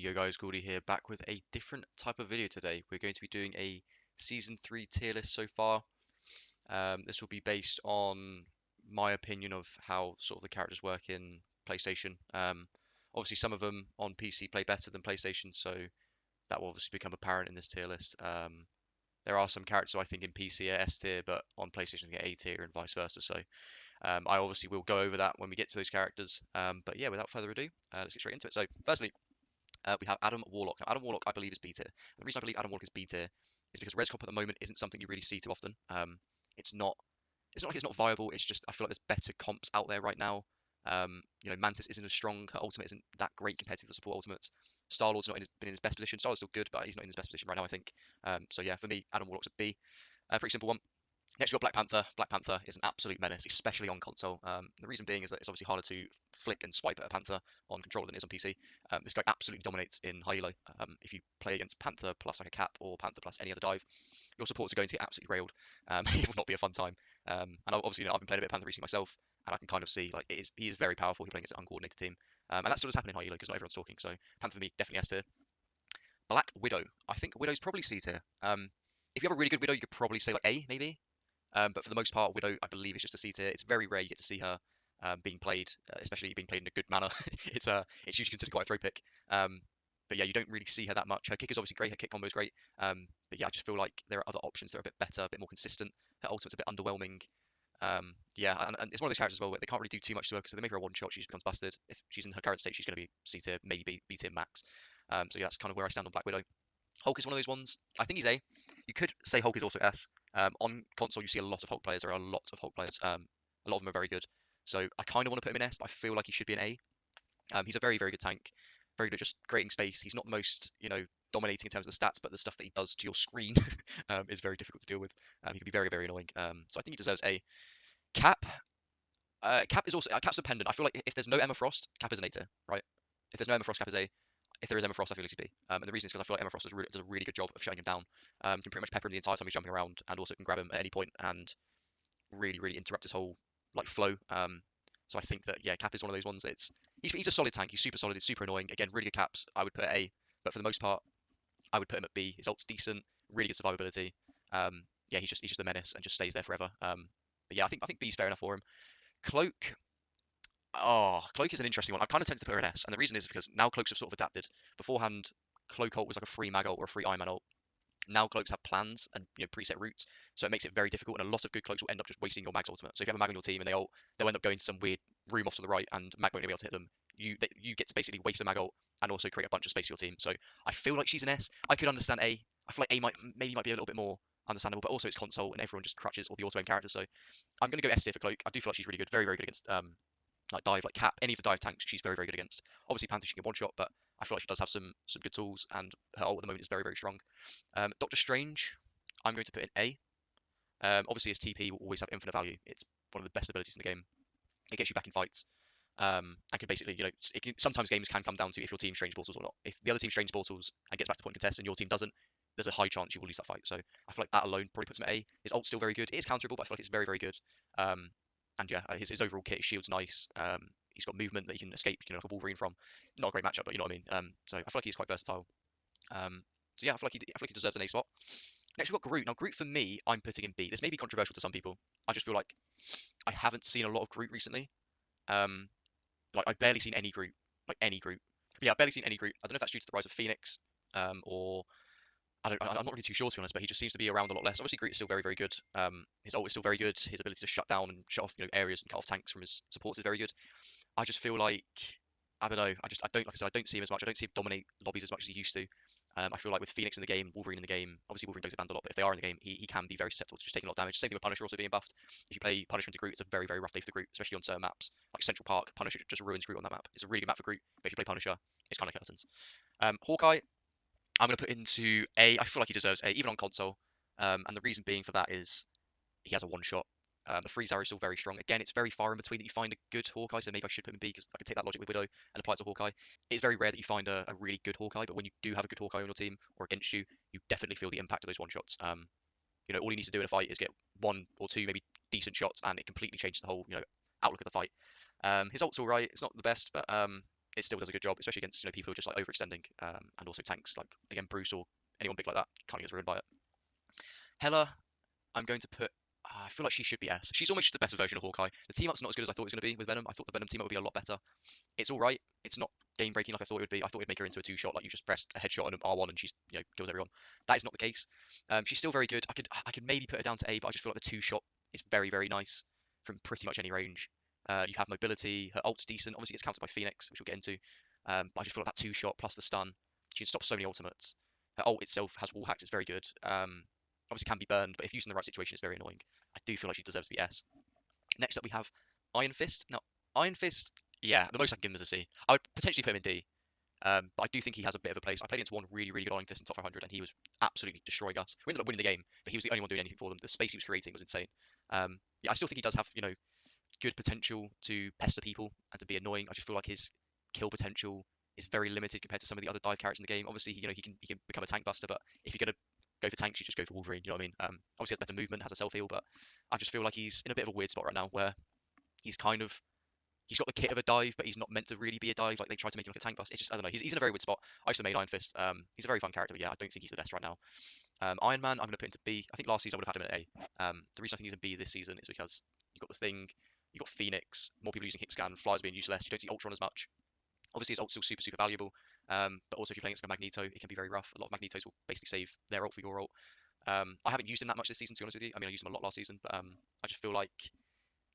Yo guys, Goldie here, back with a different type of video today. We're going to be doing a Season 3 tier list so far. This will be based on my opinion of how sort of the characters work in PlayStation. Obviously some of them on PC play better than PlayStation, so that will obviously become apparent in this tier list. There are some characters I think in PC are S tier, but on PlayStation they get A tier and vice versa, so I obviously will go over that when we get to those characters. But yeah, without further ado, let's get straight into it. So firstly, we have Adam Warlock. Now, Adam Warlock, I believe, is B tier. And the reason I believe Adam Warlock is B tier is because Res Comp at the moment isn't something you really see too often. It's not. It's not like it's not viable. It's just I feel like there's better comps out there right now. Mantis isn't as strong. Her ultimate isn't that great compared to the support ultimates. Star-Lord's not been in his best position. Star-Lord's still good, but he's not in his best position right now, I think. So yeah, for me, Adam Warlock's a B. Pretty simple one. Next, we've got Black Panther. Black Panther is an absolute menace, especially on console. The reason being is that it's obviously harder to flick and swipe at a Panther on controller than it is on PC. This guy absolutely dominates in high elo. If you play against Panther plus like a Cap or Panther plus any other dive, your supports are going to get absolutely railed. It will not be a fun time. And obviously, I've been playing a bit of Panther recently myself, and I can kind of see like he is very powerful. He's playing against an uncoordinated team, and that still does happen in high elo because not everyone's talking. So Panther for me definitely S tier. Black Widow. I think Widow's probably C tier. If you have a really good Widow, you could probably say like A maybe. But for the most part, Widow, I believe, is just a C tier. It's very rare you get to see her being played, especially being played in a good manner. It's usually considered quite a throw pick. But yeah, you don't really see her that much. Her kick is obviously great. Her kick combo is great. But yeah, I just feel like there are other options that are a bit better, a bit more consistent. Her ultimate's a bit underwhelming. Yeah, and it's one of those characters as well where they can't really do too much to her because if they make her a one shot, she just becomes busted. If she's in her current state, she's going to be C tier, maybe B tier max. So yeah, that's kind of where I stand on Black Widow. Hulk is one of those ones. I think he's A. You could say Hulk is also S. On console, you see a lot of Hulk players. There are a lot of Hulk players. A lot of them are very good. So I kind of want to put him in S, but I feel like he should be an A. He's a very, very good tank. Very good at just creating space. He's not the most, dominating in terms of the stats, but the stuff that he does to your screen is very difficult to deal with. He can be very, very annoying. So I think he deserves A. Cap. Cap is also Cap's dependent. I feel like if there's no Emma Frost, Cap is an A tier, right? If there's no Emma Frost, Cap is A. If there is Emma Frost, I feel he's B. And the reason is because I feel like Emma Frost does a really good job of shutting him down. Can pretty much pepper him the entire time he's jumping around, and also can grab him at any point and really, really interrupt his whole like flow. So I think that yeah, Cap is one of those ones. He's a solid tank. He's super solid. He's super annoying. Again, really good caps. I would put at A, but for the most part, I would put him at B. His ult's decent, really good survivability. Yeah, he's just a menace and just stays there forever. But yeah, I think B's fair enough for him. Cloak. Oh, Cloak is an interesting one. I kind of tend to put her in S, and the reason is because now Cloaks have sort of adapted. Beforehand, Cloak ult was like a free mag ult or a free Iron Man ult. Now Cloaks have plans and preset routes, so it makes it very difficult, and a lot of good Cloaks will end up just wasting your mag's ultimate. So if you have a mag on your team and they'll end up going to some weird room off to the right, and mag won't be able to hit them. You get to basically waste a mag ult and also create a bunch of space for your team. So I feel like she's an S. I could understand A. I feel like A might be a little bit more understandable, but also it's console and everyone just crutches all the auto aim characters. So I'm going to go S tier for Cloak. I do feel like she's really good, very very good against like dive, like Cap, any of the dive tanks, she's very, very good against. Obviously, Panther she can one shot, but I feel like she does have some good tools, and her ult at the moment is very, very strong. Doctor Strange, I'm going to put in A. Obviously, his TP will always have infinite value. It's one of the best abilities in the game. It gets you back in fights. And can basically, sometimes games can come down to if your team strains portals or not. If the other team strains portals and gets back to point contest and your team doesn't, there's a high chance you will lose that fight. So I feel like that alone probably puts him at A. His ult's still very good. It is counterable, but I feel like it's very, very good. And yeah, his overall kit, his shield's nice. He's got movement that he can escape, like a Wolverine from. Not a great matchup, but you know what I mean. So I feel like he's quite versatile. So yeah, I feel like he deserves an A spot. Next, we've got Groot. Now, Groot for me, I'm putting in B. This may be controversial to some people. I just feel like I haven't seen a lot of Groot recently. Like I've barely seen any Groot, like any Groot. But yeah, I've barely seen any Groot. I don't know if that's due to the rise of Phoenix, or I'm not really too sure to be honest, but he just seems to be around a lot less. Obviously, Groot is still very, very good. His ult is still very good. His ability to shut down and shut off, areas and cut off tanks from his supports is very good. I just feel like I don't know. I don't like I said, I don't see him as much. I don't see him dominate lobbies as much as he used to. I feel like with Phoenix in the game, Wolverine in the game, obviously Wolverine does get banned a lot, but if they are in the game, he can be very susceptible to just taking a lot of damage. Same thing with Punisher also being buffed. If you play Punisher into Groot, it's a very, very rough day for the Groot, especially on certain maps. Like Central Park, Punisher just ruins Groot on that map. It's a really good map for Groot, but if you play Punisher, it's kind of like Skeletons. Hawkeye, I'm going to put into A. I feel like he deserves A, even on console. And the reason being for that is he has a one shot. The freeze arrow is still very strong. Again, it's very far in between that you find a good Hawkeye, so maybe I should put him in B because I can take that logic with Widow and apply it to Hawkeye. It's very rare that you find a really good Hawkeye, but when you do have a good Hawkeye on your team or against you, you definitely feel the impact of those one shots. All he needs to do in a fight is get one or two maybe decent shots, and it completely changes the whole outlook of the fight. His ult's all right. It's not the best, but it still does a good job, especially against people who are just like overextending, and also tanks like again Bruce or anyone big like that can't get ruined by it. Hela, I'm going to put. I feel like she should be S. She's almost just the better version of Hawkeye. The team up's not as good as I thought it was going to be with Venom. I thought the Venom team up would be a lot better. It's all right. It's not game breaking like I thought it would be. I thought it'd make her into a 2-shot, like you just press a headshot and an R1 and she's kills everyone. That is not the case. She's still very good. I could maybe put her down to A, but I just feel like the 2-shot is very very nice from pretty much any range. You have mobility. Her ult's decent. Obviously, it's countered by Phoenix, which we'll get into. But I just feel like that 2-shot plus the stun, she can stop so many ultimates. Her ult itself has wall hacks. It's very good. Obviously can be burned, but if used in the right situation, it's very annoying. I do feel like she deserves to be S. Next up, we have Iron Fist. Now, Iron Fist, yeah, the most I can give him is a C. I would potentially put him in D, but I do think he has a bit of a place. I played against one really, really good Iron Fist in top 500, and he was absolutely destroying us. We ended up winning the game, but he was the only one doing anything for them. The space he was creating was insane. Yeah, I still think he does have, good potential to pester people and to be annoying. I just feel like his kill potential is very limited compared to some of the other dive characters in the game. Obviously, he can become a tank buster, but if you're gonna go for tanks, you just go for Wolverine. You know what I mean? Obviously, has better movement, has a self heal, but I just feel like he's in a bit of a weird spot right now where he's kind of he's got the kit of a dive, but he's not meant to really be a dive. Like they try to make him like a tank bust. It's just I don't know. He's in a very weird spot. I used to main Iron Fist. He's a very fun character, but yeah, I don't think he's the best right now. Iron Man, I'm gonna put into B. I think last season I would have had him at A. The reason I think he's in B this season is because you got the thing, you got Phoenix, more people using hit scan, flies being useless. You don't see Ultron as much. Obviously, his ult's still super valuable, but also if you're playing against a Magneto, it can be very rough. A lot of Magnetos will basically save their ult for your ult. I haven't used him that much this season, to be honest with you. I mean, I used him a lot last season, but I just feel like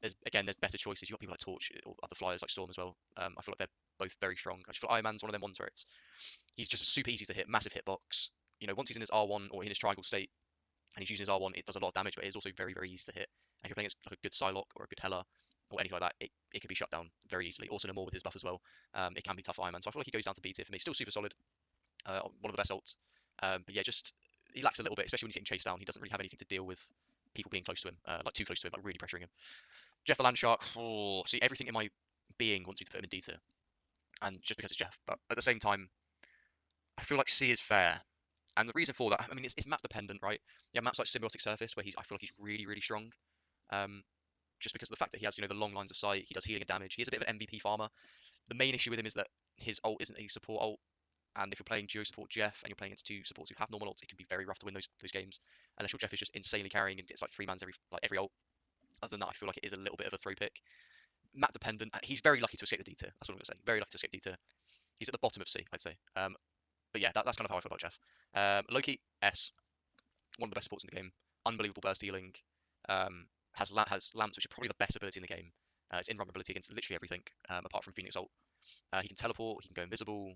there's better choices. You've got people like Torch or other flyers like Storm as well. I feel like they're both very strong. I just feel Iron Man's one of them ones where he's just super easy to hit, massive hitbox. Once he's in his R1 or in his triangle state and he's using his R1, it does a lot of damage, but it is also very, very easy to hit. And if you're playing against like a good Psylocke or a good Hela or anything like that, it can be shut down very easily. Also, Namor with his buff as well, it can be tough for Iron Man. So I feel like he goes down to B tier for me. Still super solid, one of the best ults. But yeah, just he lacks a little bit, especially when he's getting chased down. He doesn't really have anything to deal with people being close to him, like too close to him, like really pressuring him. Jeff the Landshark, see everything in my being wants me to put him in D tier, and just because it's Jeff. But at the same time, I feel like C is fair. And the reason for that, I mean, it's map dependent, right? Yeah, maps like Symbiotic Surface, where I feel like he's really, really strong. Just because of the fact that he has, the long lines of sight, he does healing and damage. He is a bit of an MVP farmer. The main issue with him is that his ult isn't a support ult, and if you're playing duo support Jeff and you're playing against two supports who have normal ults, it can be very rough to win those games. Unless your Jeff is just insanely carrying and it's like 3-mans every ult. Other than that, I feel like it is a little bit of a throw pick. Map dependent. He's very lucky to escape the D tier. That's what I'm gonna say. Very lucky to escape D tier. He's at the bottom of C, I'd say. But yeah, that's kind of how I feel about Jeff. Loki S. One of the best supports in the game. Unbelievable burst healing. Has lamps, which are probably the best ability in the game. It's invulnerability against literally everything, apart from Phoenix ult. He can teleport, he can go invisible.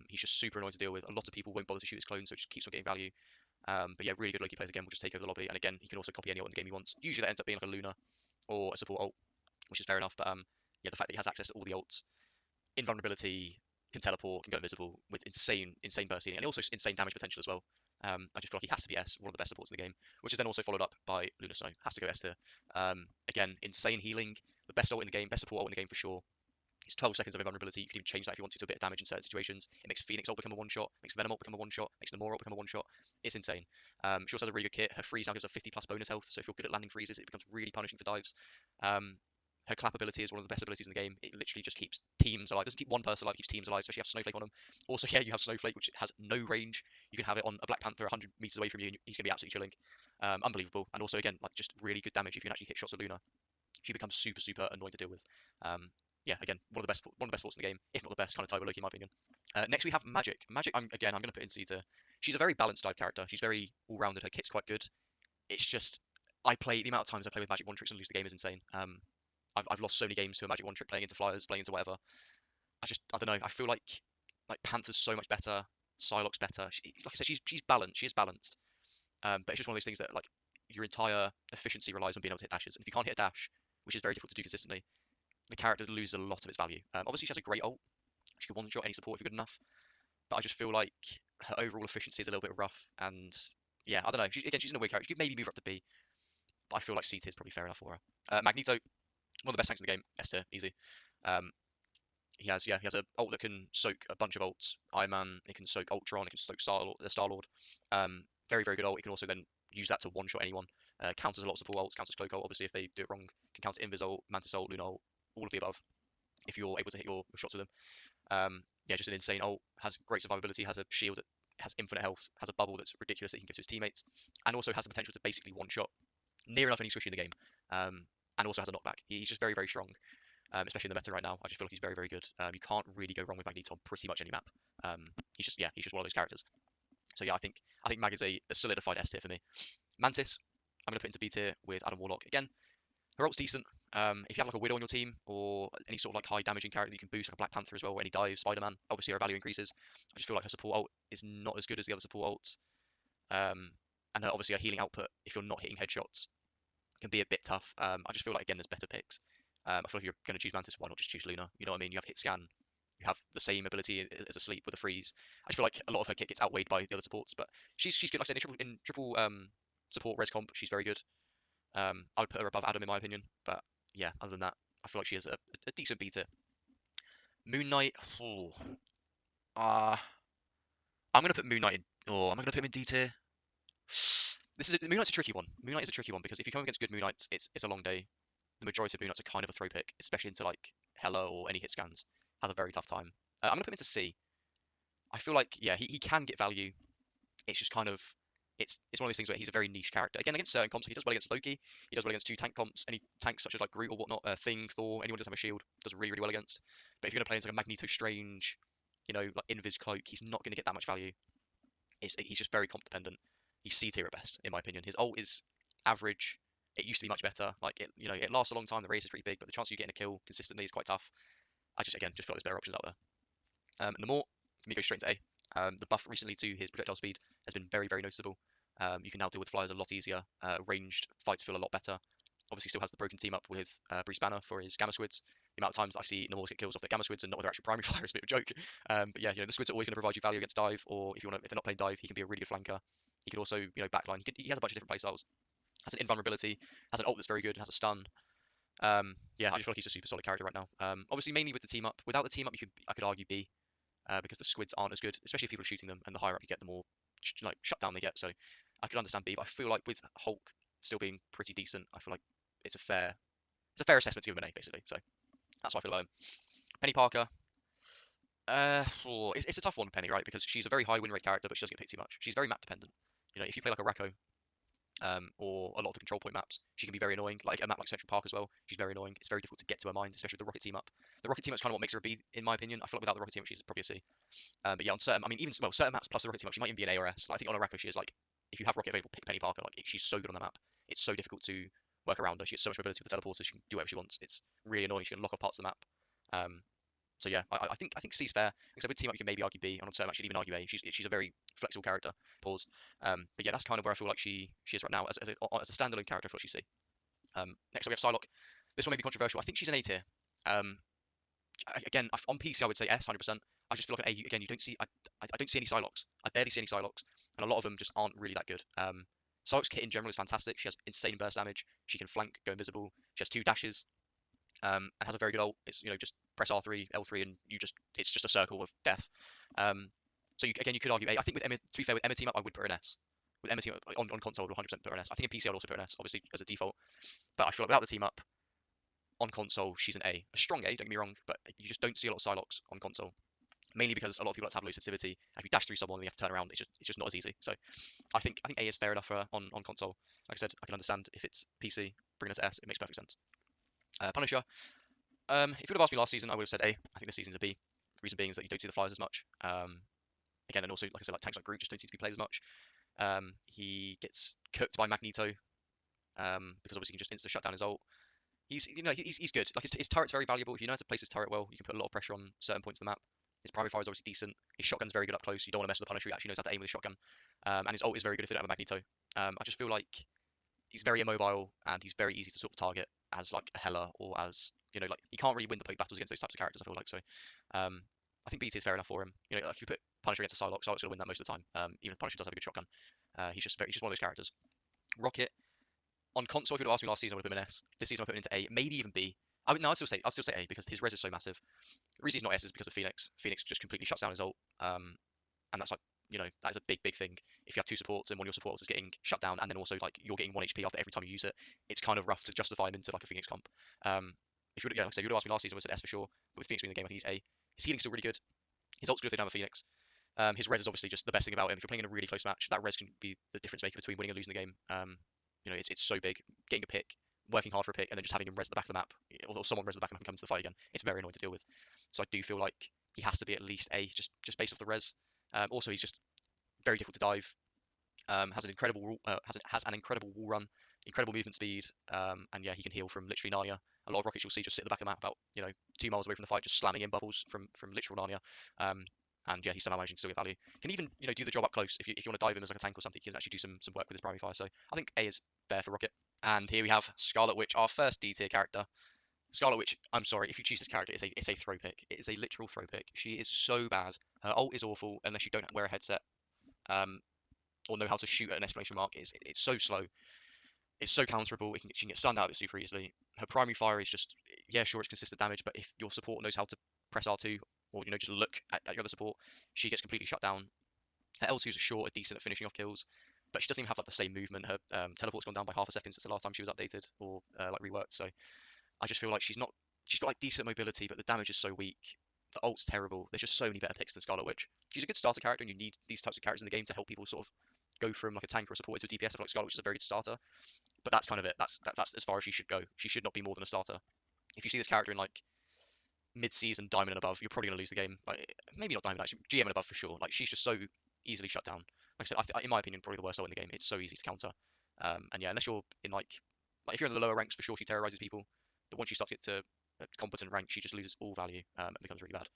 He's just super annoying to deal with. A lot of people won't bother to shoot his clones, so it just keeps on getting value. But yeah, really good Loki players again will just take over the lobby. And again, he can also copy any ult in the game he wants. Usually that ends up being like a Luna or a support ult, which is fair enough. But yeah, the fact that he has access to all the ults, invulnerability, can teleport, can go invisible with insane burst healing, and also insane damage potential as well. I just feel like he has to be S, one of the best supports in the game, which is then also followed up by Luna Snow. Has to go S tier. Again, insane healing, the best ult in the game, best support ult in the game for sure. It's 12 seconds of invulnerability. You can even change that if you want to a bit of damage in certain situations. It makes Phoenix ult become a one-shot, makes Venom ult become a one-shot, makes Namor ult become a one-shot. It's insane. She also has a really good kit. Her freeze now gives a 50 plus bonus health, so if you're good at landing freezes, it becomes really punishing for dives. Her clap ability is one of the best abilities in the game. It literally just keeps teams alive. It doesn't keep one person alive, it keeps teams alive, especially if you have Snowflake on them. Also, yeah, you have Snowflake, which has no range. You can have it on a Black Panther 100 meters away from you, and he's going to be absolutely chilling. Unbelievable. And also, again, like just really good damage if you can actually hit shots with Luna. She becomes super, super annoying to deal with. Yeah, again, one of the best sports in the game, if not the best, kind of tied with Loki in my opinion. Next we have Magik. Magik, I'm going to put in C tier. She's a very balanced dive character. She's very all-rounded. Her kit's quite good. It's just the amount of times I play with Magic one tricks and lose the game is insane. I've lost so many games to a Magic one trick playing into flyers, playing into whatever. I don't know. I feel like Panther's so much better. Psylocke's better. Like I said, she's balanced. She is balanced. But it's just one of those things that like your entire efficiency relies on being able to hit dashes. And if you can't hit a dash, which is very difficult to do consistently, the character loses a lot of its value. Obviously, she has a great ult. She can one-shot any support if you're good enough. But I just feel like her overall efficiency is a little bit rough. And yeah, I don't know. She's in a weird character. She could maybe move her up to B. But I feel like C tier is probably fair enough for her. Magneto, one of the best tanks in the game. S tier, easy. He has a ult that can soak a bunch of ults. Iron Man, it can soak Ultron, it can soak Star-Lord. Very, very good ult. It can also then use that to one-shot anyone. Counters a lot of support ults, counters Cloak ult, obviously if they do it wrong. Can counter Invis ult, Mantis ult, Luna ult, all of the above. if you're able to hit your shots with them. Yeah, just an insane ult, has great survivability, has a shield that has infinite health, has a bubble that's ridiculous that he can give to his teammates, and also has the potential to basically one-shot near enough any squishy in the game, and also has a knockback. He's just very, very strong, especially in the meta right now. I just feel like he's very, very good. You can't really go wrong with Magneto on pretty much any map. He's just one of those characters. So yeah, I think Mag is a solidified S tier for me. Mantis, I'm gonna put into B tier with Adam Warlock again. Her ult's decent. If you have like a Widow on your team or any sort of like high damaging character that you can boost, like a Black Panther as well, or any dive, Spider-Man, obviously her value increases. I just feel like her support ult is not as good as the other support ults. And obviously her healing output, if you're not hitting headshots, can be a bit tough. I just feel like again there's better picks. I feel like if you're going to choose Mantis, why not just choose Luna? You know what I mean? You have hit scan, you have the same ability as a sleep with a freeze. I just feel like a lot of her kit gets outweighed by the other supports, but she's good. Like I said, in triple support res comp, she's very good. I would put her above Adam in my opinion, but yeah, other than that, I feel like she is a decent B tier. Moon Knight, uh, I'm gonna put Moon Knight in. Oh, am I gonna put him in D tier? Moon Knight's a tricky one. Moon Knight is a tricky one because if you come against good Moon Knights, it's a long day. The majority of Moon Knights are kind of a throw pick, especially into like Hela or any hit scans. Has a very tough time. I'm gonna put him into C. I feel like yeah, he can get value. It's just kind of it's one of those things where he's a very niche character. Again, against certain comps, he does well against Loki. He does well against two tank comps. Any tanks such as like Groot or whatnot, Thing, Thor, anyone who doesn't have a shield does really really well against. But if you're gonna play into like a Magneto Strange, like Invis Cloak, he's not gonna get that much value. He's just very comp dependent. He's C tier at best, in my opinion. His ult is average. It used to be much better. Like it lasts a long time. The race is pretty big, but the chance of you getting a kill consistently is quite tough. I just feel like there's better options out there. Namor, for me, goes straight to A. The buff recently to his projectile speed has been very, very noticeable. You can now deal with flyers a lot easier. Ranged fights feel a lot better. Obviously, still has the broken team up with Bruce Banner for his Gamma Squids. The amount of times I see Namor get kills off their Gamma Squids and not with their actual primary flyer is a bit of a joke. But yeah, the Squids are always going to provide you value against dive, or if they're not playing dive, he can be a really good flanker. He can also, backline. He has a bunch of different playstyles. Has an invulnerability, has an ult that's very good, has a stun. Yeah, I just feel like he's a super solid character right now. Obviously, mainly with the team up. Without the team up, I could argue B, because the squids aren't as good, especially if people are shooting them, and the higher up you get, the more shut down they get. So I could understand B, but I feel like with Hulk still being pretty decent, I feel like it's a fair assessment to give him an A, basically. So that's what I feel about him. Penny Parker. It's a tough one, Penny, right? Because she's a very high win rate character, but she doesn't get picked too much. She's very map dependent. If you play like a Racco, or a lot of the control point maps, she can be very annoying. Like a map like Central Park as well, she's very annoying. It's very difficult to get to her mind, especially with the Rocket team up. The Rocket team up's kind of what makes her a B, in my opinion. I feel like without the Rocket team up, she's probably a C. But yeah, on certain, certain maps plus the Rocket team up, she might even be an A or S. Like, I think on a Racco, she is like, if you have Rocket available, pick Penny Parker. Like, she's so good on the map. It's so difficult to work around her. She has so much mobility with the teleporters. She can do whatever she wants. It's really annoying. She can lock off parts of the map. So yeah, I think C's fair. Except with team up, you can maybe argue B, and on certain match, you can even argue A. She's a very flexible character. Pause. But yeah, that's kind of where I feel like she is right now as a standalone character. I feel like she's C. Next up we have Psylocke. This one may be controversial. I think she's an A tier. Again, on PC I would say S, 100%. I just feel like an A. Again, you don't see. I don't see any Psylocks. I barely see any Psylocks, and a lot of them just aren't really that good. Psylocke's kit in general is fantastic. She has insane burst damage. She can flank, go invisible. She has 2 dashes. And has a very good ult. It's just press R3, L3, and it's just a circle of death. So you could argue A. I think with Emma, to be fair, with Emma team up, I would put her an S. With Emma team up on console, I would 100% put her an S. I think in PC, I'd also put her an S, obviously as a default. But I feel like without the team up on console, she's an A. A strong A, don't get me wrong, but you just don't see a lot of Psylocks on console. Mainly because a lot of people like to have low sensitivity. If you dash through someone and you have to turn around, it's just not as easy. So I think A is fair enough for her on console. Like I said, I can understand if it's PC, bringing it to S, it makes perfect sense. Punisher. If you would have asked me last season, I would have said A. I think this season's a B. The reason being is that you don't see the flyers as much. Again, and also, like I said, like tanks like Groot just don't seem to be played as much. He gets cooked by Magneto, because obviously he can just insta shut down his ult. He's good. Like his turret's very valuable. If you know how to place his turret well, you can put a lot of pressure on certain points of the map. His primary fire is obviously decent. His shotgun's very good up close. You don't want to mess with the Punisher. He actually knows how to aim with his shotgun. And his ult is very good if you don't have a Magneto. I just feel like he's very immobile and he's very easy to sort of target as like a Hela or as like you can't really win the poke battles against those types of characters. I feel like so. I think BT is fair enough for him. Like if you put Punisher against a Psylocke, Psylocke's gonna win that most of the time. Even if Punisher does have a good shotgun, he's just one of those characters. Rocket on console, if you'd asked me last season, I would have put him an S. This season I put him into A, maybe even B. I'd still say A because his res is so massive. The reason he's not S is because of Phoenix. Phoenix just completely shuts down his ult, and that's like that is a big thing. If you have 2 supports and one of your supports is getting shut down, and then also like you're getting 1 HP after every time you use it, it's kind of rough to justify him into like a Phoenix comp. If you would, yeah, like I said, you would have asked me last season, I would have said S for sure. But with Phoenix winning the game, I think he's A. His healing's still really good. His ult's good if they don't have a Phoenix. His res is obviously just the best thing about him. If you're playing in a really close match, that res can be the difference maker between winning and losing the game. It's so big. Getting a pick, working hard for a pick, and then just having him res at the back of the map, or someone res at the back of the map and come to the fight again. It's very annoying to deal with. So I do feel like he has to be at least A, just based off the res. Also, he's just very difficult to dive. Has an incredible has an incredible wall run, incredible movement speed, and yeah, he can heal from literally Narnia. A lot of rockets you'll see just sit at the back of the map, about 2 miles away from the fight, just slamming in bubbles from literal Narnia. And yeah, he's somehow managing to still get value. Can even do the job up close if you want to dive him as like a tank or something. You can actually do some work with his primary fire. So I think A is fair for Rocket. And here we have Scarlet Witch, our first D tier character. Scarlet Witch, I'm sorry, if you choose this character, it's a throw pick. It is a literal throw pick. She is so bad. Her ult is awful unless you don't wear a headset. Or know how to shoot at an exclamation mark. It's so slow. It's so counterable. She can get stunned out of it super easily. Her primary fire is just, yeah, sure, it's consistent damage, but if your support knows how to press R2 or just look at your other support, she gets completely shut down. Her L2s are short, are decent at finishing off kills, but she doesn't even have like the same movement. Her teleport's gone down by half a second since the last time she was updated or like reworked. So I just feel like she's not. She's got like decent mobility, but the damage is so weak. The ult's terrible. There's just so many better picks than Scarlet Witch. She's a good starter character, and you need these types of characters in the game to help people sort of go from like a tank or a support into a DPS. I feel like Scarlet Witch is a very good starter, but that's kind of it. That's as far as she should go. She should not be more than a starter. If you see this character in like mid-season Diamond and above, you're probably going to lose the game. Like, maybe not Diamond, actually, GM and above for sure. Like she's just so easily shut down. Like I said, in my opinion, probably the worst ult in the game. It's so easy to counter. And yeah, unless you're in like if you're in the lower ranks, for sure she terrorizes people. But once you start to get to a competent rank, she just loses all value and becomes really bad.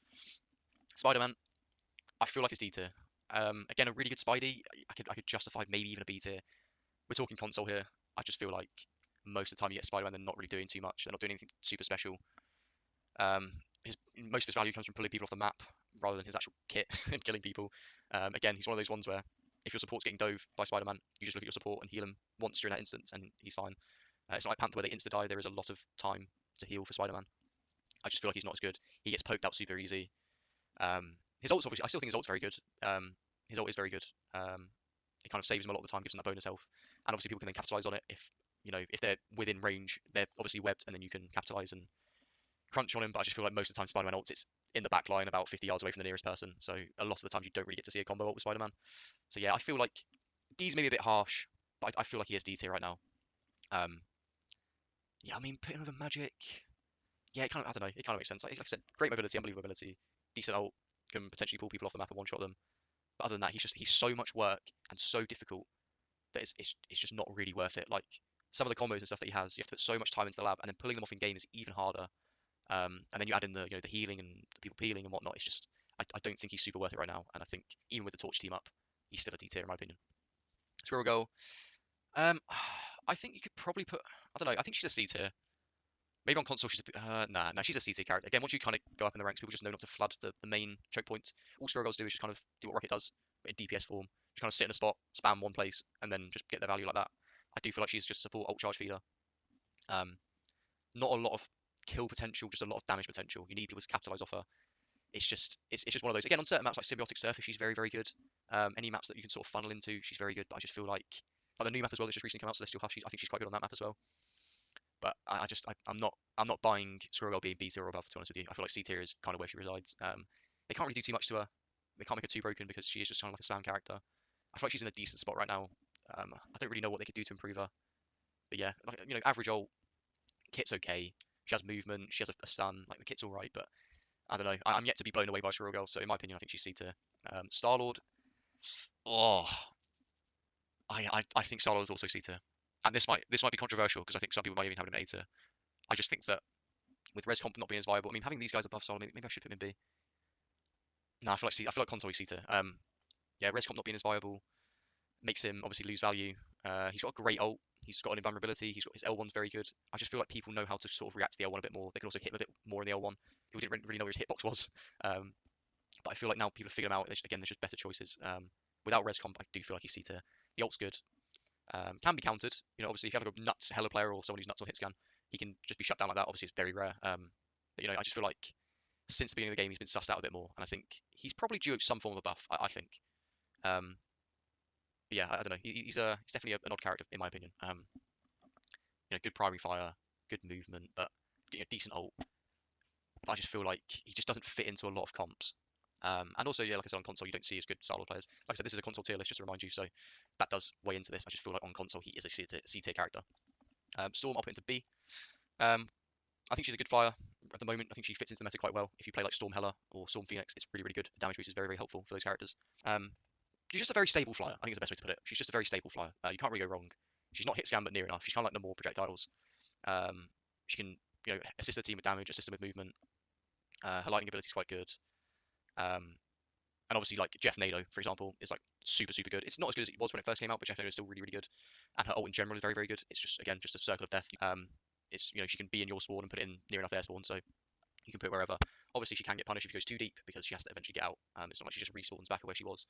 Spider-Man, I feel like it's D tier. Again, a really good Spidey. I could justify maybe even a B tier. We're talking console here. I just feel like most of the time you get Spider-Man, they're not really doing too much. They're not doing anything super special. Most of his value comes from pulling people off the map rather than his actual kit and killing people. Again, he's one of those ones where if your support's getting dove by Spider-Man, you just look at your support and heal him once during that instance, and he's fine. It's not like Panther where they insta-die. There is a lot of time to heal for Spider-Man. I just feel like he's not as good. He gets poked out super easy. His ult's obviously, I still think his ult's very good. His ult is very good. It kind of saves him a lot of the time, gives him that bonus health, and obviously people can then capitalize on it if they're within range, they're obviously webbed, and then you can capitalize and crunch on him. But I just feel like most of the time Spider-Man ults, it's in the back line about 50 yards away from the nearest person. So a lot of the time you don't really get to see a combo ult with Spider-Man. So yeah, I feel like D's maybe a bit harsh, but I feel like he is D tier right now. Yeah, I mean, putting over Magic, yeah, I don't know, it kind of makes sense. Like I said, great mobility, unbelievable mobility, decent ult, can potentially pull people off the map and one-shot them. But other than that, he's so much work and so difficult that it's just not really worth it. Like some of the combos and stuff that he has, you have to put so much time into the lab, and then pulling them off in game is even harder. And then you add in the healing and the people peeling and whatnot. It's just I don't think he's super worth it right now. And I think even with the Torch team up, he's still a D tier in my opinion. Squirrel Girl, um, I think you could probably put I don't know. I think she's a C tier. Maybe on console she's nah, she's a C tier character. Again, once you kind of go up in the ranks, people just know not to flood the main choke points. All Squirrel Girls do is just kind of do what Rocket does, but in DPS form. Just kind of sit in a spot, spam one place, and then just get their value like that. I do feel like she's just a support ult charge feeder. Um, Not a lot of kill potential, just a lot of damage potential. You need people to capitalize off her. It's just one of those. Again, on certain maps like Symbiotic Surface, she's very very good. Any maps that you can sort of funnel into, she's very good. But I just feel like the new map as well that's just recently come out, Celestial Hush. I think she's quite good on that map as well. But I'm not buying Squirrel Girl being B tier or above. To be honest with you, I feel like C tier is kind of where she resides. They can't really do too much to her. They can't make her too broken because she is just kind of like a slam character. I feel like she's in a decent spot right now. I don't really know what they could do to improve her. But yeah, like, average ult, kit's okay. She has movement. She has a stun. Like the kit's all right, but I don't know. I'm yet to be blown away by Squirrel Girl. So in my opinion, I think she's C tier. Star Lord. Oh, I think Star Lord is also C tier. And this might be controversial because I think some people might even have an A tier. I just think that with res comp not being as viable, I mean having these guys above Star Lord, maybe I should put him in B. No, I feel like console is C tier. Yeah, res comp not being as viable makes him obviously lose value. He's got a great ult. He's got an invulnerability. He's got his L1's very good. I just feel like people know how to sort of react to the L1 a bit more. They can also hit him a bit more in the L1. People didn't really know where his hitbox was. But I feel like now people have figured him out. Again, there's just better choices. Without res comp, I do feel like he's C tier. The ult's good. Can be countered. Obviously, if you have like a nuts hella player or someone who's nuts on hit scan, he can just be shut down like that. Obviously, it's very rare. But I just feel like since the beginning of the game, he's been sussed out a bit more, and I think he's probably due some form of a buff. I think. But yeah, I don't know. He's definitely an odd character in my opinion. Good primary fire, good movement, but decent ult, but I just feel like he just doesn't fit into a lot of comps. And also, yeah, like I said, on console, you don't see as good Star Lord players. Like I said, this is a console tier list, just to remind you, so that does weigh into this. I just feel like on console, he is a C tier character. Storm, I'll put into B. Um, I think she's a good flyer at the moment. I think she fits into the meta quite well. If you play like Storm Hela or Storm Phoenix, it's really, really good. The damage boost is very, very helpful for those characters. She's just a very stable flyer. I think is the best way to put it. She's just a very stable flyer. You can't really go wrong. She's not hit scan, but near enough. She's kind of like the more projectiles. She can, assist the team with damage, assist them with movement. Her lightning ability is quite good. And obviously, like Jeff Nado, for example, is like super, super good. It's not as good as it was when it first came out, but Jeff Nado is still really, really good. And her ult in general is very, very good. It's just, again, just a circle of death. It's, she can be in your spawn and put it in near enough their spawn, so you can put it wherever. Obviously, she can get punished if she goes too deep because she has to eventually get out. It's not like she just respawns back at where she was.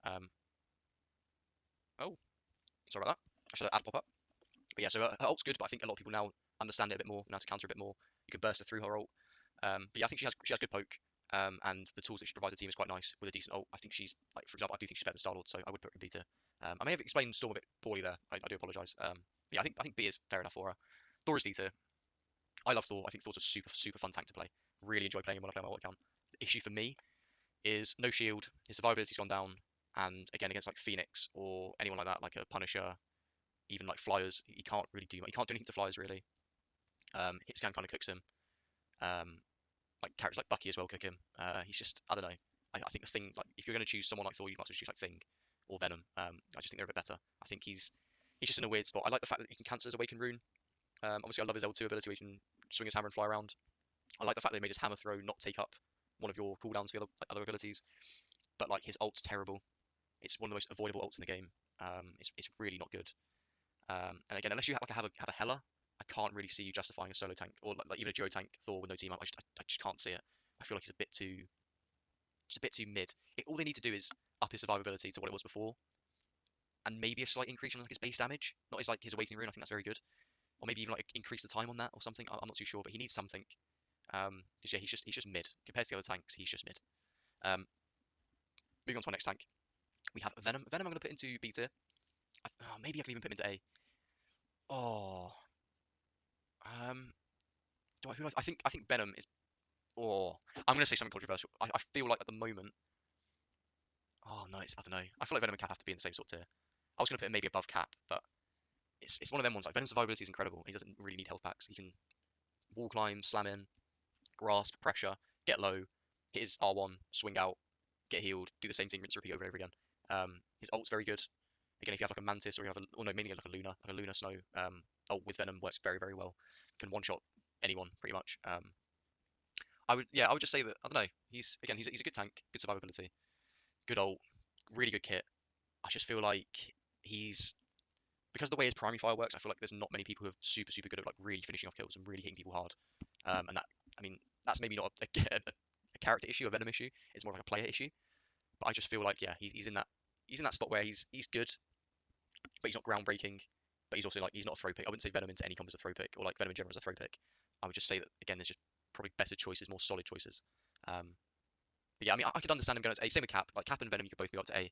Oh, sorry about that. I should have ad pop up. But yeah, so her ult's good, but I think a lot of people now understand it a bit more, know how to counter a bit more. You can burst her through her ult. But yeah, I think she has good poke. And the tools that she provides the team is quite nice with a decent ult. I think she's, like, for example, I do think she's better than Star-Lord, so I would put her in B tier. I may have explained Storm a bit poorly there. I do apologise. Yeah, I think B is fair enough for her. Thor is D tier. I love Thor. I think Thor's a super, super fun tank to play. Really enjoy playing him when I play my ult account. The issue for me is no shield. His survivability's gone down. And again, against like Phoenix or anyone like that, like a Punisher, even like Flyers, he can't really do much. He can't do anything to Flyers really. Hit scan kind of cooks him. Like characters like Bucky as well cook him. He's just, I don't know. I think the Thing, like if you're going to choose someone like Thor, you might as well choose like Thing or Venom. I just think they're a bit better. I think he's just in a weird spot. I like the fact that he can cancel his Awaken Rune. Obviously, I love his L2 ability where he can swing his hammer and fly around. I like the fact they made his hammer throw not take up one of your cooldowns for the other abilities. But like his ult's terrible. It's one of the most avoidable ults in the game. It's really not good. And again, unless you have a Hela, I can't really see you justifying a solo tank or like even a duo tank Thor with no team up. I just can't see it. I feel like he's just a bit too mid. All they need to do is up his survivability to what it was before, and maybe a slight increase on like his base damage, not his Awakening Rune. I think that's very good, or maybe even like increase the time on that or something. I'm not too sure, but he needs something. Because yeah, he's just mid compared to the other tanks. He's just mid. Um, Moving on to our next tank, we have Venom. Venom, I'm going to put into B tier. Maybe I can even put him into A. Oh, um, do I feel like I think Venom is. Oh, I'm going to say something controversial. I feel like at the moment. Oh, nice. I don't know. I feel like Venom and Cap have to be in the same sort of tier. I was going to put him maybe above Cap, but it's one of them ones. Like Venom's survivability is incredible. He doesn't really need health packs. He can wall climb, slam in, grasp, pressure, get low, hit his R1, swing out, get healed, do the same thing, rinse, repeat over and over again. His ult's very good. Again, if you have like a Mantis or you have or no, mainly like a Luna Snow, ult with Venom works very, very well. Can one shot anyone pretty much. I would just say that I don't know. He's a good tank, good survivability, good ult, really good kit. I just feel like he's because of the way his primary fire works. I feel like there's not many people who are super, super good at like really finishing off kills and really hitting people hard. And that, I mean, that's maybe not a character issue, a Venom issue. It's more like a player issue. But I just feel like yeah, he's in that spot where he's good, but he's not groundbreaking. But he's also like he's not a throw pick. I wouldn't say Venom into any comp as a throw pick or like Venom in general as a throw pick. I would just say that again, there's just probably better choices, more solid choices. But yeah, I mean, I could understand him going to A. Same with Cap. Like Cap and Venom, you could both go up to A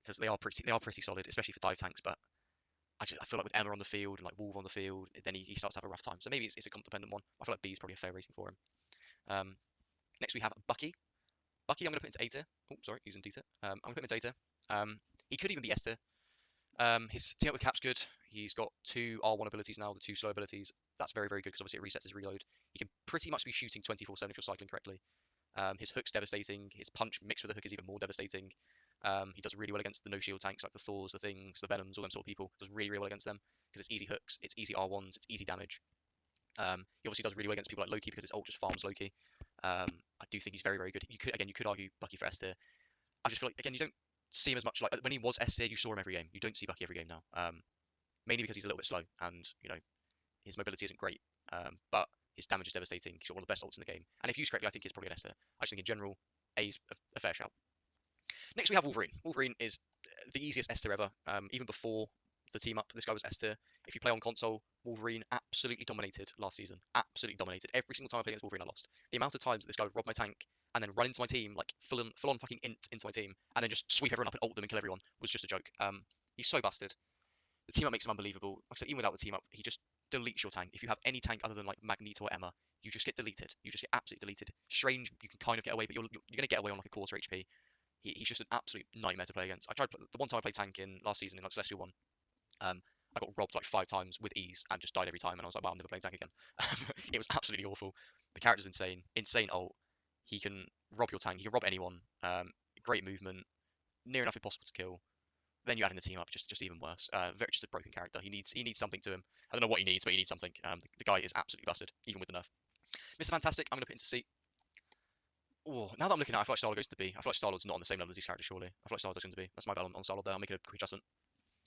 because they are pretty solid, especially for dive tanks. But I feel like with Emma on the field and like Wolf on the field, then he starts to have a rough time. So maybe it's a comp dependent one. I feel like B is probably a fair rating for him. Next we have Bucky. Bucky, I'm going to put into A tier. Oh, sorry, he's in D tier. I'm going to put him into A tier. He could even be S tier. His team up with Cap's good. He's got 2 R1 abilities now, the 2 slow abilities. That's very, very good because obviously it resets his reload. He can pretty much be shooting 24/7 if you're cycling correctly. His hook's devastating. His punch mixed with the hook is even more devastating. He does really well against the no shield tanks like the Thors, the Things, the Venoms, all them sort of people. Does really, really well against them because it's easy hooks, it's easy R1s, it's easy damage. He obviously does really well against people like Loki because his ult just farms Loki. I do think he's very, very good. You could argue Bucky for S tier. I just feel like again you don't see him as much. Like when he was S tier, you saw him every game. You don't see Bucky every game now. Mainly because he's a little bit slow and his mobility isn't great. But his damage is devastating. He's got one of the best ults in the game. And if used correctly, I think he's probably an S tier. I just think in general, A's a fair shout. Next we have Wolverine. Wolverine is the easiest S tier ever. Even before the team up, this guy was S tier. If you play on console, Wolverine absolutely dominated last season. Absolutely dominated. Every single time I played against Wolverine, I lost. The amount of times that this guy would rob my tank and then run into my team, like full on fucking int into my team, and then just sweep everyone up and ult them and kill everyone was just a joke. He's so busted. The team up makes him unbelievable. Like I said, even without the team up, he just deletes your tank. If you have any tank other than like Magneto or Emma, you just get deleted. You just get absolutely deleted. Strange, you can kind of get away, but you're going to get away on like a quarter HP. He's just an absolute nightmare to play against. I tried the one time I played tank in last season in like Celestial 1. I got robbed like 5 times with ease and just died every time, and I was like, wow, I'm never playing tank again. It was absolutely awful. The character's insane. Insane ult. He can rob your tank. He can rob anyone. Great movement. Near enough impossible to kill. Then you add in the team up, just even worse. Just a broken character. He needs something to him. I don't know what he needs, but he needs something. The guy is absolutely busted, even with the nerf. Mr. Fantastic, I'm gonna put into C. Oh, now that I'm looking at it, I feel like Star-Lord goes to B. I feel like Star-Lord's not on the same level as these characters, surely. I feel like Star-Lord's going to be. That's my bet on Star-Lord there. I'm making a quick adjustment.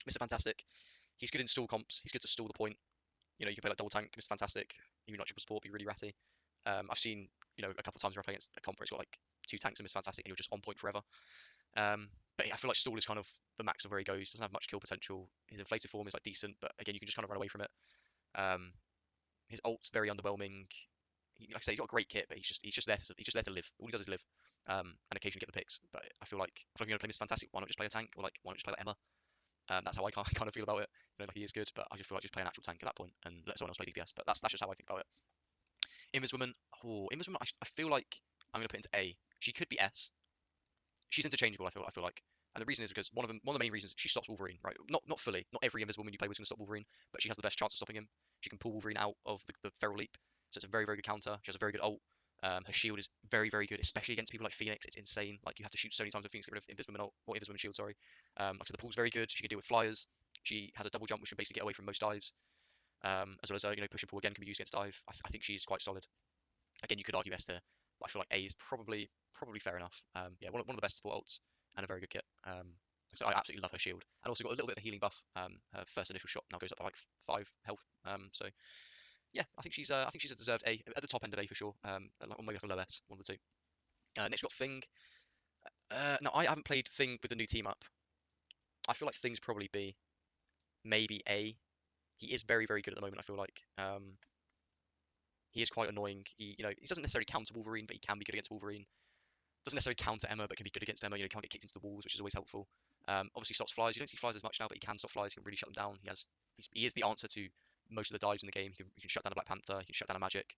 Mr. Fantastic, he's good in stall comps. He's good to stall the point. You know, you can play like double tank, Mr. Fantastic. Even not triple support, be really ratty. I've seen, a couple of times where I play against a comp where it's got like 2 tanks and Mr. Fantastic and you're just on point forever. But yeah, I feel like stall is kind of the max of where he goes. Doesn't have much kill potential. His inflated form is like decent, but again, you can just kind of run away from it. His ult's very underwhelming. Like I say, he's got a great kit, but he's just there to live. All he does is live, and occasionally get the picks. But I feel like I'm gonna play Mr. Fantastic. Why not just play a tank, or like why not just play like Emma? That's how I kind of feel about it. Like he is good, but I just feel like just play an actual tank at that point and let someone else play DPS. But that's just how I think about it. Invis Woman, I feel like I'm gonna put into A. She could be S. She's interchangeable. I feel like, and the reason is because one of the main reasons she stops Wolverine, right? Not fully. Not every Invis Woman you play with is gonna stop Wolverine, but she has the best chance of stopping him. She can pull Wolverine out of the Feral Leap, so it's a very very good counter. She has a very good ult. Her shield is very very good, especially against people like Phoenix. It's insane. Like you have to shoot so many times with Phoenix to get rid of Invis Woman ult or Invis Woman shield. Sorry. Like I said, the pull's very good. She can deal with flyers. She has a double jump, which can basically get away from most dives. As well as push and pull again can be used against dive. I think she's quite solid. Again, you could argue S there, but I feel like A is probably fair enough. Yeah, one of the best support ults and a very good kit. So I absolutely love her shield, and also got a little bit of a healing buff. Her first initial shot now goes up by like 5 health. So yeah, I think she's a deserved A at the top end of A for sure. Or maybe like a low S, one of the two. Next we've got Thing. Now I haven't played Thing with the new team up. I feel like Thing's probably B, maybe A. He is very very good at the moment. I feel like. He is quite annoying. He doesn't necessarily counter Wolverine, but he can be good against Wolverine. Doesn't necessarily counter Emma, but can be good against Emma. He can't get kicked into the walls, which is always helpful. Obviously stops flies. You don't see flies as much now, but he can stop flies. He can really shut them down. He is the answer to most of the dives in the game. He can shut down a Black Panther. He can shut down a Magic.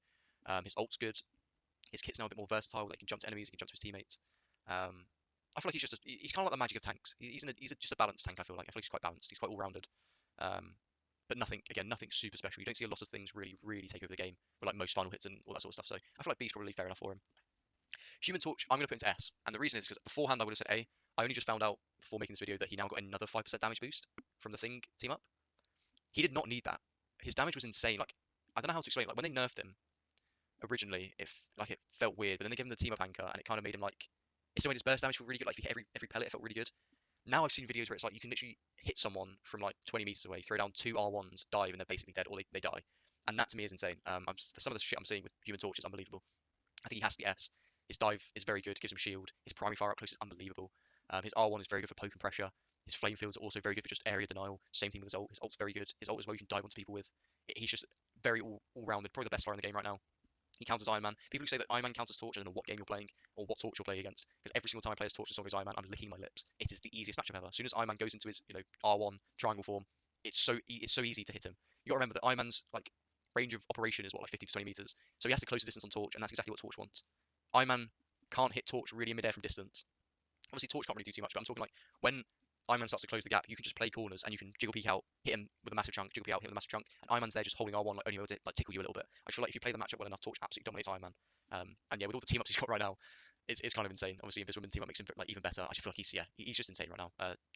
His ult's good. His kit's now a bit more versatile. Like he can jump to enemies. He can jump to his teammates. I feel like he's kind of like the Magic of tanks. He's just a balanced tank. I feel like he's quite balanced. He's quite all rounded. But nothing super special. You don't see a lot of things really really take over the game with like most final hits and all that sort of stuff. So I feel like B's probably fair enough for him. Human Torch, I'm going to put into S, and the reason is because beforehand I would have said A. I only just found out before making this video that he now got another 5% damage boost from the Thing team up. He did not need that. His damage was insane. Like I don't know how to explain. Like when they nerfed him originally, if like it felt weird, but then they gave him the team up anchor, and it kind of made him like. It still made his burst damage feel really good. Like if you hit every pellet, it felt really good. Now I've seen videos where it's like you can literally hit someone from like 20 meters away, throw down 2 R1s, dive, and they're basically dead, or they die. And that to me is insane. Some of the shit I'm seeing with Human Torch is unbelievable. I think he has to be S. His dive is very good, gives him shield. His primary fire up close is unbelievable. His R1 is very good for poke and pressure. His flame fields are also very good for just area denial. Same thing with his ult. His ult's very good. His ult as well you can dive onto people with. He's just very all-rounded, probably the best player in the game right now. He counters Iron Man. People who say that Iron Man counters Torch, I don't know what game you're playing or what Torch you're playing against. Because every single time I play as Torch and Song Iron Man, I'm licking my lips. It is the easiest matchup ever. As soon as Iron Man goes into his R1 triangle form, it's so easy to hit him. You got to remember that Iron Man's like range of operation is what, like 50 to 20 meters. So he has to close the distance on Torch, and that's exactly what Torch wants. Iron Man can't hit Torch really in midair from distance. Obviously, Torch can't really do too much, but I'm talking like when Iron Man starts to close the gap, you can just play corners and you can jiggle peek out, hit him with a massive chunk, jiggle peek out, hit with a massive chunk, and Iron Man's there just holding R1, like only able to like tickle you a little bit. I feel like if you play the matchup well enough, Torch absolutely dominates Iron Man. And yeah, with all the team ups he's got right now, it's kind of insane. Obviously, if this woman team up makes him like even better. I just feel like he's just insane right now.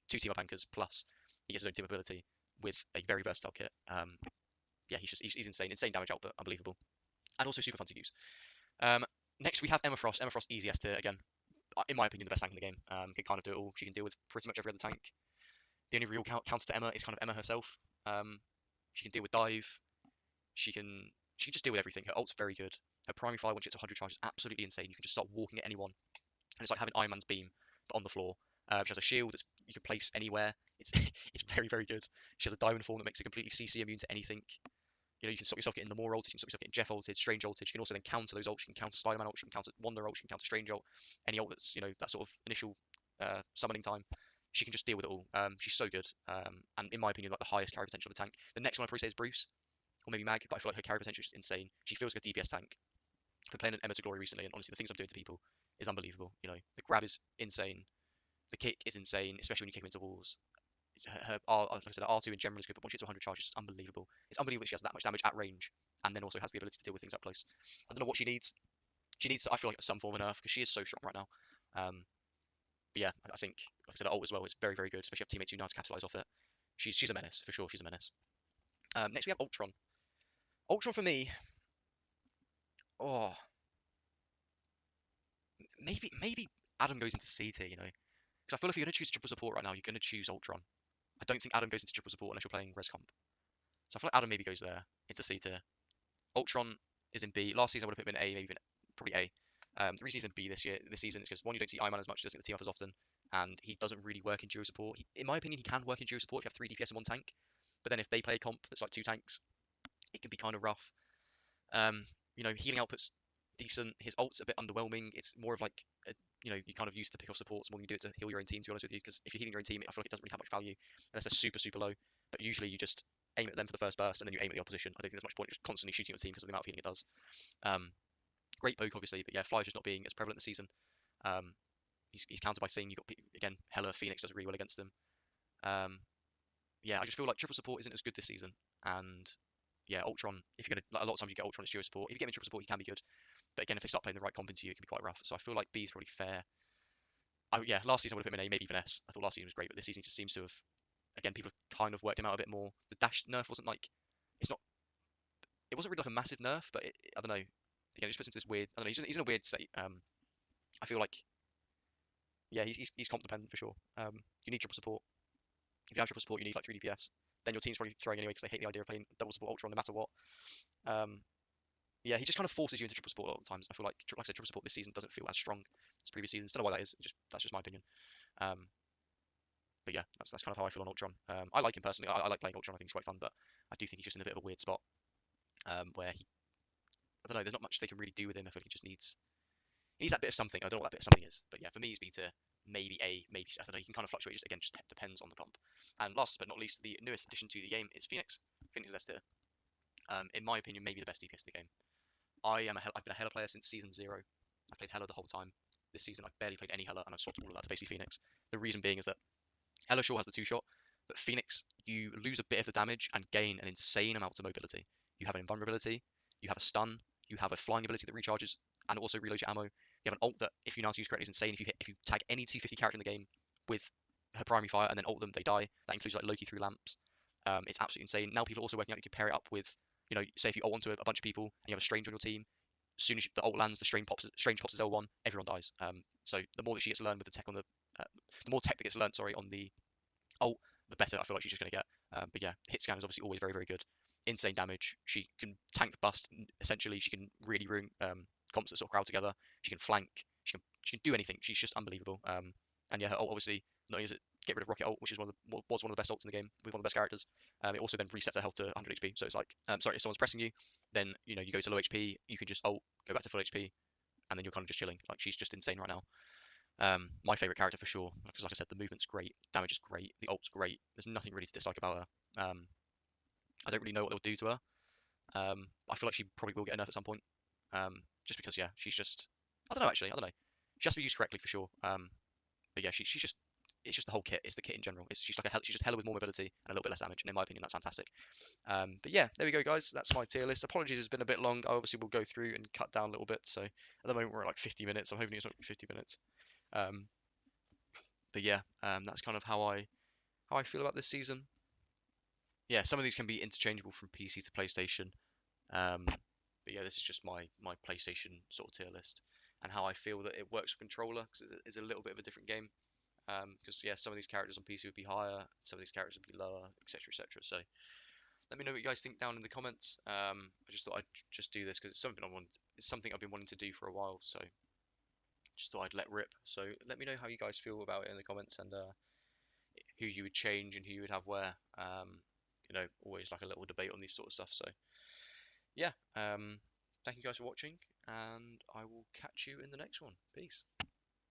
2 team up anchors plus he gets his own team ability with a very versatile kit. Yeah, he's insane. Insane damage output, unbelievable, and also super fun to use. Next we have Emma Frost. Emma Frost, easy S tier again. In my opinion, the best tank in the game. Can kind of do it all. She can deal with pretty much every other tank. The only real counter to Emma is kind of Emma herself. She can deal with dive. She can just deal with everything. Her ult's very good. Her primary fire when she gets 100 charges is absolutely insane. You can just start walking at anyone, and it's like having Iron Man's beam but on the floor. She has a shield that you can place anywhere. It's it's very very good. She has a diamond form that makes her completely CC immune to anything. You can stop yourself getting the more ulted, you can stop yourself getting Jeff ulted, Strange ulted. You can also then counter those ults. You can counter Spider-Man ult, you can counter Wonder ult, you can counter Strange ult. Any ult that's that sort of initial summoning time, she can just deal with it all. She's so good, and in my opinion, like the highest carry potential of the tank. The next one I'd probably say is Bruce. or maybe Mag, but I feel like her carry potential is just insane. She feels like a DPS tank. I've been playing an Emma to Glory recently, and honestly, the things I'm doing to people is unbelievable. You know, the grab is insane, the kick is insane, especially when you kick them into walls. Like I said, her R2 in general is good, but once she hits 100 charges, it's unbelievable. It's unbelievable that she has that much damage at range, and then also has the ability to deal with things up close. I don't know what she needs. She needs, I feel like, some form of nerf because she is so strong right now. But yeah, I think, like I said, her ult as well is very, very good, especially if teammates who know how to capitalize off it. She's a menace for sure. She's a menace. Next we have Ultron. Ultron for me, oh, maybe Adam goes into C tier, you know, because I feel if you're gonna choose triple support right now, you're gonna choose Ultron. I don't think Adam goes into triple support unless you're playing res comp. So I feel like Adam maybe goes there into C tier. Ultron is in B. Last season I would have put him in A, maybe even probably A. The reason he's in B this season is because one, you don't see Iman as much, he doesn't get the team up as often, and he doesn't really work in duo support. In my opinion, he can work in duo support if you have 3 DPS and 1 tank, but then if they play a comp that's like 2 tanks, it can be kind of rough. You know, healing output's decent. His ult's a bit underwhelming. It's more of like, you know, you kind of used to pick off supports more than you do it to heal your own team, to be honest with you, because if you're healing your own team, I feel like it doesn't really have much value unless they're super, super low. But usually you just aim at them for the first burst and then you aim at the opposition. I don't think there's much point just constantly shooting your team because of the amount of healing it does. Great poke, obviously, but yeah, Fly's just not being as prevalent this season. Um, he's countered by Thing. You've got, again, Hela, Phoenix does really well against them. Um, yeah, I just feel like triple support isn't as good this season. And yeah, Ultron, if you're going to, like, a lot of times you get Ultron as duo support. If you get him in triple support, he can be good. But again, if they start playing the right comp into you, it can be quite rough. So I feel like B is probably fair. Yeah, last season I would have put him in A, maybe even S. I thought last season was great, but this season he just seems to have, again, people have kind of worked him out a bit more. The dash nerf wasn't like, it's not, it wasn't really like a massive nerf, but I don't know. Again, it just puts him to this weird, I don't know, he's in a weird state. I feel like, yeah, he's comp dependent for sure. You need triple support. If you have triple support, you need like 3 DPS. Then your team's probably throwing anyway because they hate the idea of playing double support Ultron no matter what. Um, yeah, he just kind of forces you into triple support a lot of times. I feel like I said, triple support this season doesn't feel as strong as previous seasons. Don't know why that is. That's just my opinion. Um, but yeah, that's kind of how I feel on Ultron. I like him personally. I like playing Ultron. I think he's quite fun, but I do think he's just in a bit of a weird spot where I don't know. There's not much they can really do with him. I feel like he just needs that bit of something. I don't know what that bit of something is, but yeah, for me, he's B to maybe A, maybe C. I don't know. He can kind of fluctuate. Just depends on the comp. And last but not least, the newest addition to the game is Phoenix. Phoenix is S tier. In my opinion, maybe the best DPS in the game. I've been a Hela player since season 0. I've played Hela the whole time. This season I've barely played any Hela, and I've swapped all of that to basically Phoenix. The reason being is that Hela sure has the 2-shot, but Phoenix, you lose a bit of the damage and gain an insane amount of mobility. You have an invulnerability, you have a stun, you have a flying ability that recharges and also reloads your ammo. You have an ult that, if you know how to use correctly, is insane. If you tag any 250 character in the game with her primary fire and then ult them, they die. That includes like Loki through lamps. It's absolutely insane. Now people are also working out that you can pair it up with, you know, say if you ult onto a bunch of people and you have a strange on your team, as soon as the ult lands, the strange pops as L1, everyone dies. So the more that she gets to learn with the tech on the more tech that gets learned, sorry, on the ult, the better I feel like she's just going to get. But yeah, hit scan is obviously always very, very good. Insane damage. She can tank bust. Essentially, she can really ruin comps that sort of crowd together. She can flank. She can do anything. She's just unbelievable. And yeah, her ult obviously not only does it get rid of rocket ult, which is one of the best ults in the game with one of the best characters. It also then resets her health to 100 HP. So it's like, sorry, if someone's pressing you, then you know you go to low HP, you can just ult, go back to full HP, and then you're kind of just chilling. Like she's just insane right now. My favorite character for sure, because like I said, the movement's great, damage is great, the ult's great. There's nothing really to dislike about her. I don't really know what they'll do to her. I feel like she probably will get a nerf at some point. Just because, yeah, she's just, I don't know actually, I don't know. She has to be used correctly for sure. But yeah, she's just, it's just the whole kit. It's the kit in general. She's like she's just Hela with more mobility and a little bit less damage. And in my opinion, that's fantastic. But yeah, there we go, guys. That's my tier list. Apologies, it's been a bit long. I obviously will go through and cut down a little bit. So at the moment we're at like 50 minutes. I'm hoping it's not 50 minutes. Um, but yeah, that's kind of how I feel about this season. Yeah, some of these can be interchangeable from PC to PlayStation. But yeah, this is just my PlayStation sort of tier list and how I feel that it works with controller because it's a little bit of a different game. Because yeah, some of these characters on PC would be higher, some of these characters would be lower, etc., etc. So let me know what you guys think down in the comments. I just thought I'd just do this because it's something I've been wanting to do for a while. So just thought I'd let rip. So let me know how you guys feel about it in the comments and who you would change and who you would have where. You know, always like a little debate on these sort of stuff. So yeah, thank you guys for watching, and I will catch you in the next one. Peace.